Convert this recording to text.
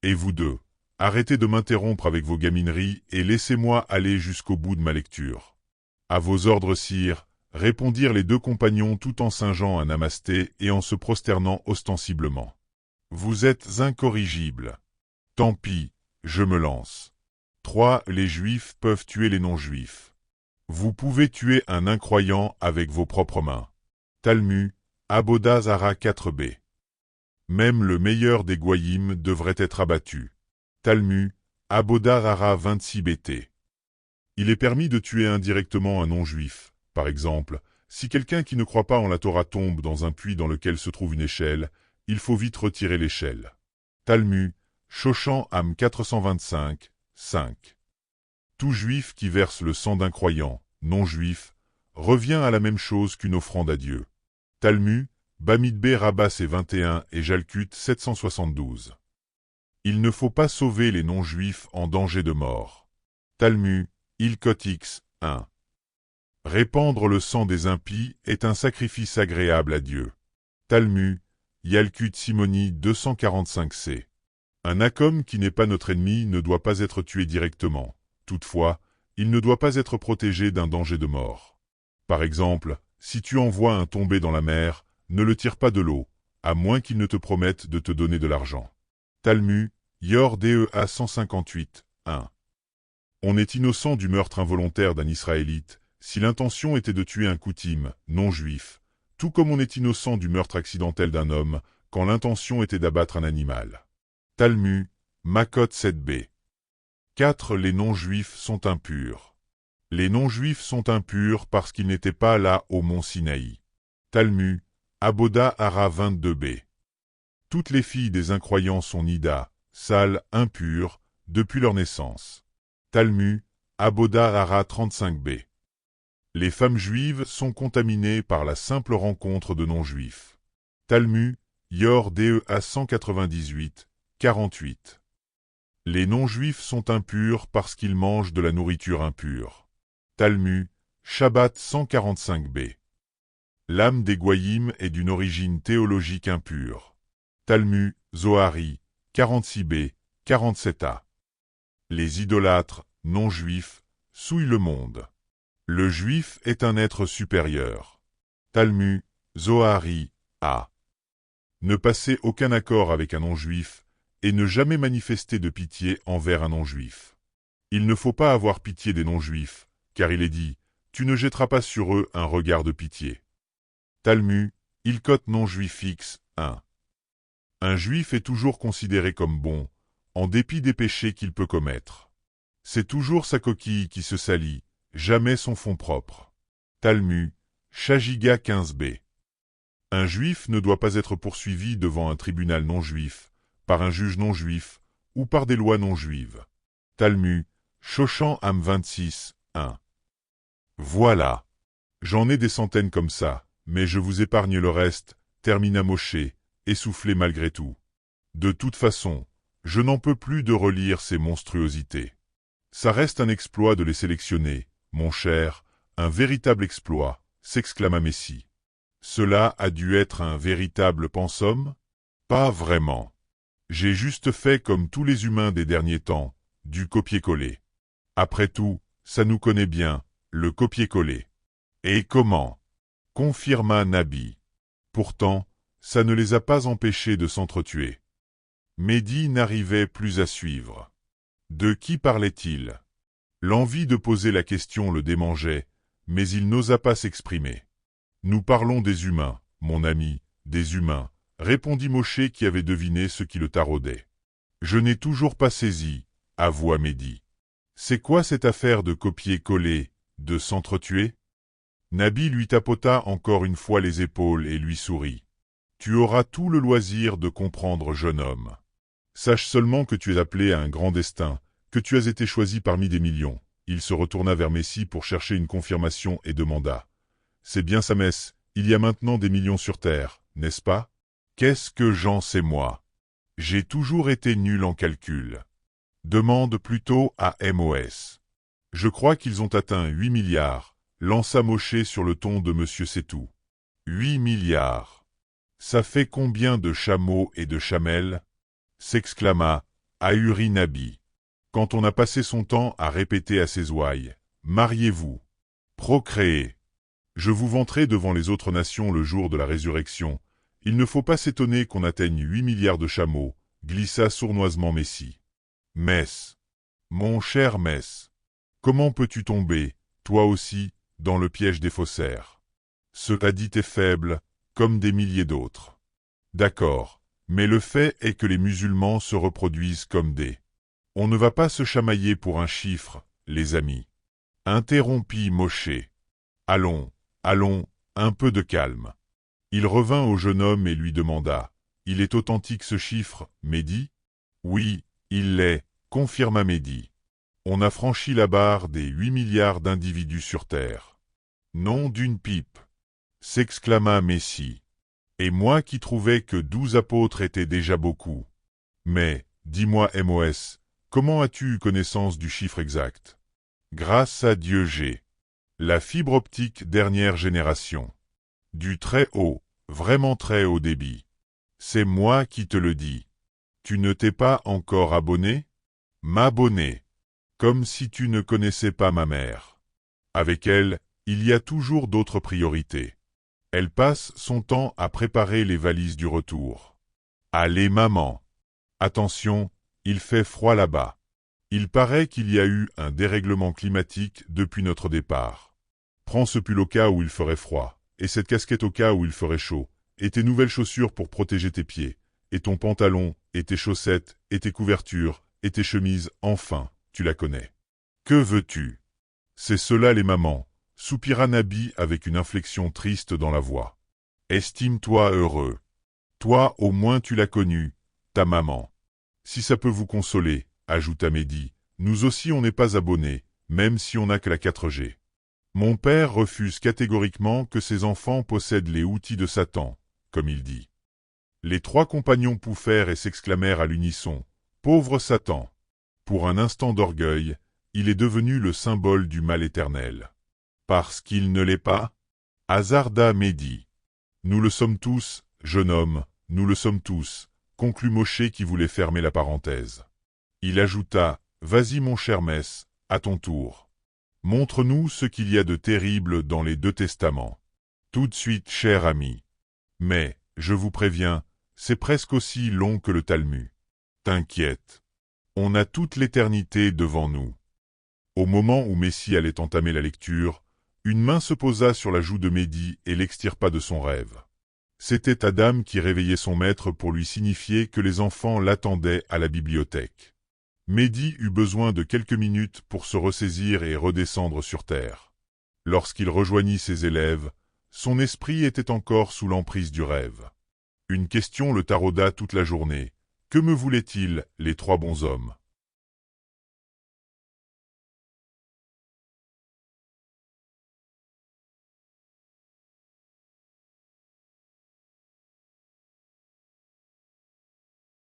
Et vous deux, arrêtez de m'interrompre avec vos gamineries et laissez-moi aller jusqu'au bout de ma lecture. À vos ordres, sire, répondirent les deux compagnons tout en singeant un namasté et en se prosternant ostensiblement. Vous êtes incorrigibles. Tant pis, je me lance. 3. Les Juifs peuvent tuer les non-Juifs. Vous pouvez tuer un incroyant avec vos propres mains. Talmud, Aboda Zara 4b. Même le meilleur des goyim devrait être abattu. Talmud, Aboda Zara 26bt. Il est permis de tuer indirectement un non-juif. Par exemple, si quelqu'un qui ne croit pas en la Torah tombe dans un puits dans lequel se trouve une échelle, il faut vite retirer l'échelle. Talmud, Shoshan Am 425, 5. Tout juif qui verse le sang d'un croyant, non-juif, revient à la même chose qu'une offrande à Dieu. Talmud, Bamidbé Rabbas et 21 et Jalkut 772. Il ne faut pas sauver les non-juifs en danger de mort. Talmud, Ilkot X, 1. Répandre le sang des impies est un sacrifice agréable à Dieu. Talmud, Yalkut Simoni 245c. Un Akom qui n'est pas notre ennemi ne doit pas être tué directement. Toutefois, il ne doit pas être protégé d'un danger de mort. Par exemple, si tu envoies un tombé dans la mer, ne le tire pas de l'eau, à moins qu'il ne te promette de te donner de l'argent. Talmud, Yor Dea 158, 1. On est innocent du meurtre involontaire d'un Israélite, si l'intention était de tuer un Koutim, non-juif, tout comme on est innocent du meurtre accidentel d'un homme, quand l'intention était d'abattre un animal. Talmud, Makot 7b. 4. Les non-juifs sont impurs. Les non-juifs sont impurs parce qu'ils n'étaient pas là au mont Sinaï. Talmud, Aboda Hara 22b. Toutes les filles des incroyants sont nida, sales, impures, depuis leur naissance. Talmud, Aboda Hara 35b. Les femmes juives sont contaminées par la simple rencontre de non-juifs. Talmud, Yor Dea 198, 48. Les non-juifs sont impurs parce qu'ils mangent de la nourriture impure. Talmud, Shabbat 145b. L'âme des goyim est d'une origine théologique impure. Talmud, Zohari, 46b, 47a. Les idolâtres, non-juifs, souillent le monde. Le juif est un être supérieur. Talmud, Zohari, a. Ne passer aucun accord avec un non-juif, et ne jamais manifester de pitié envers un non-juif. Il ne faut pas avoir pitié des non-juifs, car il est dit, tu ne jetteras pas sur eux un regard de pitié. Talmud, Ilkot non-juif X, 1. Un juif est toujours considéré comme bon, en dépit des péchés qu'il peut commettre. C'est toujours sa coquille qui se salit, jamais son fond propre. Talmud, Shajiga 15b. Un juif ne doit pas être poursuivi devant un tribunal non-juif, par un juge non-juif, ou par des lois non-juives. Talmud, Shoshan Am 26, 1. Voilà. J'en ai des centaines comme ça, mais je vous épargne le reste, termina Moshe, essoufflé malgré tout. De toute façon, je n'en peux plus de relire ces monstruosités. Ça reste un exploit de les sélectionner, mon cher, un véritable exploit, s'exclama Messie. Cela a dû être un véritable pensum? Pas vraiment. J'ai juste fait comme tous les humains des derniers temps, du copier-coller. Après tout, ça nous connaît bien, le copier-coller. Et comment? Confirma Nabi. Pourtant, ça ne les a pas empêchés de s'entretuer. Mehdi n'arrivait plus à suivre. De qui parlait-il? L'envie de poser la question le démangeait, mais il n'osa pas s'exprimer. Nous parlons des humains, mon ami, des humains, répondit Moshe qui avait deviné ce qui le taraudait. Je n'ai toujours pas saisi, avoua Mehdi. C'est quoi cette affaire de copier-coller, de s'entretuer? Nabi lui tapota encore une fois les épaules et lui sourit. Tu auras tout le loisir de comprendre, jeune homme. Sache seulement que tu es appelé à un grand destin, que tu as été choisi parmi des millions. Il se retourna vers Messie pour chercher une confirmation et demanda. C'est bien sa messe, il y a maintenant des millions sur terre, n'est-ce pas? Qu'est-ce que j'en sais moi? J'ai toujours été nul en calcul. Demande plutôt à MOS. Je crois qu'ils ont atteint 8 milliards, lança Moshe sur le ton de Monsieur Setou. 8 milliards. Ça fait combien de chameaux et de chamelles? S'exclama ahuri Nabi. Quand on a passé son temps à répéter à ses ouailles, mariez-vous, procréez. Je vous vanterai devant les autres nations le jour de la résurrection. Il ne faut pas s'étonner qu'on atteigne 8 milliards de chameaux, glissa sournoisement Messie. Mess. Mon cher Mess. Comment peux-tu tomber, toi aussi, dans le piège des faussaires? Ce qu'a dit est faible, comme des milliers d'autres. D'accord, mais le fait est que les musulmans se reproduisent comme des... On ne va pas se chamailler pour un chiffre, les amis. Interrompit Mosché. Allons, allons, un peu de calme. Il revint au jeune homme et lui demanda. Il est authentique ce chiffre, Mehdi? Oui, il l'est, confirma Mehdi. On a franchi la barre des 8 milliards d'individus sur Terre. Nom d'une pipe, s'exclama Messie. Et moi qui trouvais que 12 apôtres étaient déjà beaucoup. Mais, dis-moi MOS, comment as-tu eu connaissance du chiffre exact? Grâce à Dieu j'ai. La fibre optique dernière génération. Du très haut, vraiment très haut débit. C'est moi qui te le dis. Tu ne t'es pas encore abonné? M'abonner. Comme si tu ne connaissais pas ma mère. Avec elle, il y a toujours d'autres priorités. Elle passe son temps à préparer les valises du retour. Allez maman. Attention, il fait froid là-bas. Il paraît qu'il y a eu un dérèglement climatique depuis notre départ. Prends ce pull au cas où il ferait froid, et cette casquette au cas où il ferait chaud, et tes nouvelles chaussures pour protéger tes pieds, et ton pantalon, et tes chaussettes, et tes couvertures, et tes chemises, enfin, tu la connais. Que veux-tu? C'est cela les mamans, soupira Nabi avec une inflexion triste dans la voix. Estime-toi heureux. Toi au moins tu l'as connue, ta maman. Si ça peut vous consoler, ajouta Mehdi, nous aussi on n'est pas abonnés, même si on n'a que la 4G. Mon père refuse catégoriquement que ses enfants possèdent les outils de Satan, comme il dit. Les trois compagnons pouffèrent et s'exclamèrent à l'unisson. Pauvre Satan! Pour un instant d'orgueil, il est devenu le symbole du mal éternel. Parce qu'il ne l'est pas? Hasarda Mehdi. Nous le sommes tous, jeune homme, nous le sommes tous, conclut Mosché qui voulait fermer la parenthèse. Il ajouta, vas-y mon cher Mess, à ton tour. Montre-nous ce qu'il y a de terrible dans les 2 testaments. Tout de suite, cher ami. Mais, je vous préviens, c'est presque aussi long que le Talmud. T'inquiète. On a toute l'éternité devant nous. Au moment où Messie allait entamer la lecture, une main se posa sur la joue de Mehdi et l'extirpa de son rêve. C'était Adam qui réveillait son maître pour lui signifier que les enfants l'attendaient à la bibliothèque. Mehdi eut besoin de quelques minutes pour se ressaisir et redescendre sur terre. Lorsqu'il rejoignit ses élèves, son esprit était encore sous l'emprise du rêve. Une question le tarauda toute la journée. Que me voulaient-ils, les 3 bons hommes?